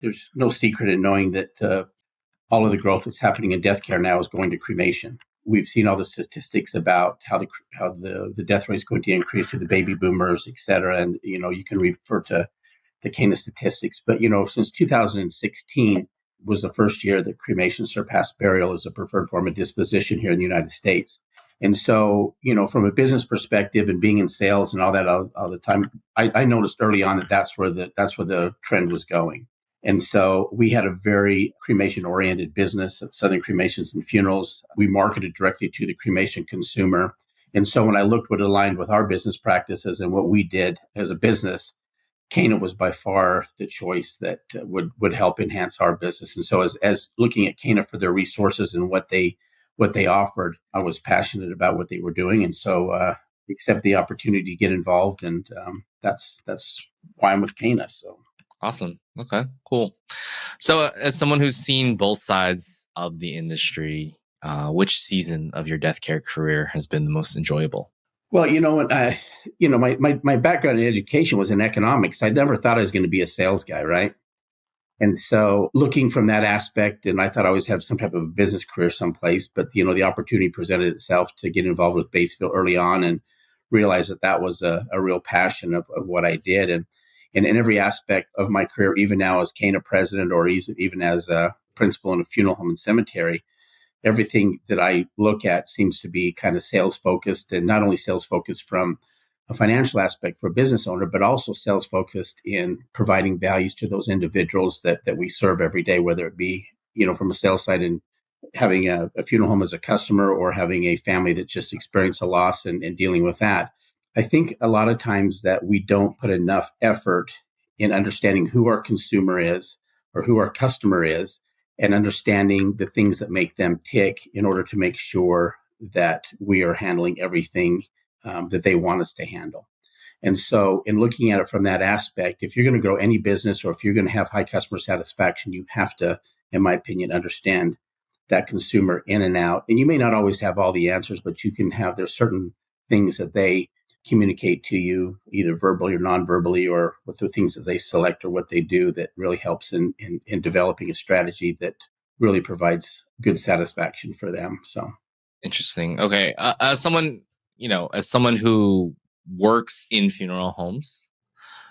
there's no secret in knowing that all of the growth that's happening in death care now is going to cremation. We've seen all the statistics about how the death rate is going to increase to the baby boomers, et cetera. And, you can refer to the Cana statistics. But, since 2016 was the first year that cremation surpassed burial as a preferred form of disposition here in the United States. And so, from a business perspective and being in sales and all that all the time, I noticed early on that that's where the trend was going. And so we had a very cremation-oriented business at Southern Cremations and Funerals. We marketed directly to the cremation consumer. And so when I looked what aligned with our business practices and what we did as a business, Cana was by far the choice that would help enhance our business. And so as looking at Cana for their resources and what they offered, I was passionate about what they were doing. And so accept the opportunity to get involved. And that's why I'm with Cana. So. Awesome. Okay, cool. So as someone who's seen both sides of the industry, which season of your death care career has been the most enjoyable? Well, my background in education was in economics. I never thought I was going to be a sales guy, right? And so looking from that aspect, and I thought I always have some type of a business career someplace, but, the opportunity presented itself to get involved with Batesville early on and realize that was a real passion of what I did. And in every aspect of my career, even now as Cana president or even as a principal in a funeral home and cemetery, everything that I look at seems to be kind of sales focused, and not only sales focused from a financial aspect for a business owner, but also sales focused in providing values to those individuals that we serve every day, whether it be, from a sales side and having a funeral home as a customer or having a family that just experienced a loss and dealing with that. I think a lot of times that we don't put enough effort in understanding who our consumer is or who our customer is and understanding the things that make them tick in order to make sure that we are handling everything that they want us to handle. And so in looking at it from that aspect, if you're going to grow any business or if you're going to have high customer satisfaction, you have to, in my opinion, understand that consumer in and out. And you may not always have all the answers, but there's certain things that they communicate to you either verbally or non-verbally, or with the things that they select or what they do that really helps in developing a strategy that really provides good satisfaction for them. So interesting. Okay. As someone who works in funeral homes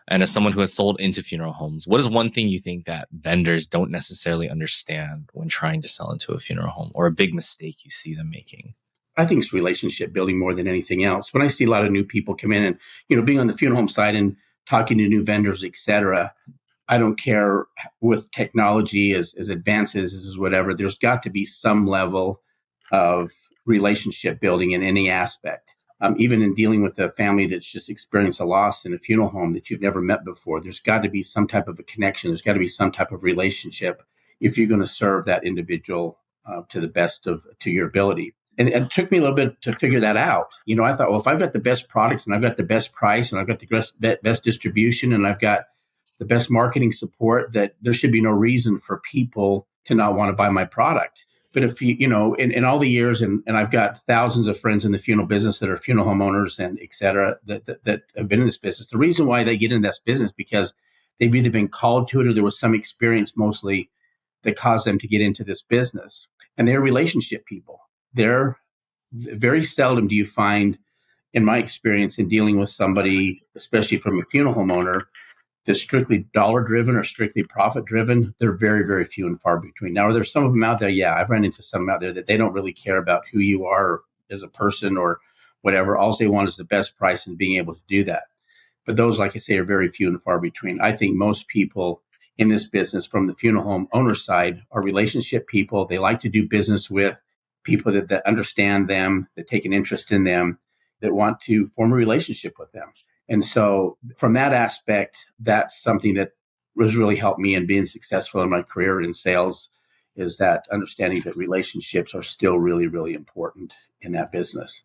and as someone who has sold into funeral homes, what is one thing you think that vendors don't necessarily understand when trying to sell into a funeral home, or a big mistake you see them making? I think it's relationship building more than anything else. When I see a lot of new people come in and, being on the funeral home side and talking to new vendors, et cetera, I don't care with technology as advanced as whatever, there's got to be some level of relationship building in any aspect. Even in dealing with a family that's just experienced a loss in a funeral home that you've never met before, there's got to be some type of a connection. There's got to be some type of relationship if you're going to serve that individual to the best to your ability. And it took me a little bit to figure that out. I thought, well, if I've got the best product and I've got the best price and I've got the best distribution and I've got the best marketing support, that there should be no reason for people to not want to buy my product. But if in all the years, and I've got thousands of friends in the funeral business that are funeral homeowners and et cetera, that have been in this business, the reason why they get in this business because they've either been called to it or there was some experience mostly that caused them to get into this business. And they're relationship people. They're very seldom do you find, in my experience in dealing with somebody, especially from a funeral homeowner, that's strictly dollar driven or strictly profit driven. They're very, very few and far between. Now, are there some of them out there? Yeah, I've run into some out there that they don't really care about who you are as a person or whatever. All they want is the best price and being able to do that. But those, like I say, are very few and far between. I think most people in this business from the funeral home owner side are relationship people. They like to do business with people that understand them, that take an interest in them, that want to form a relationship with them. And so from that aspect, that's something that has really helped me in being successful in my career in sales, is that understanding that relationships are still really, really important in that business.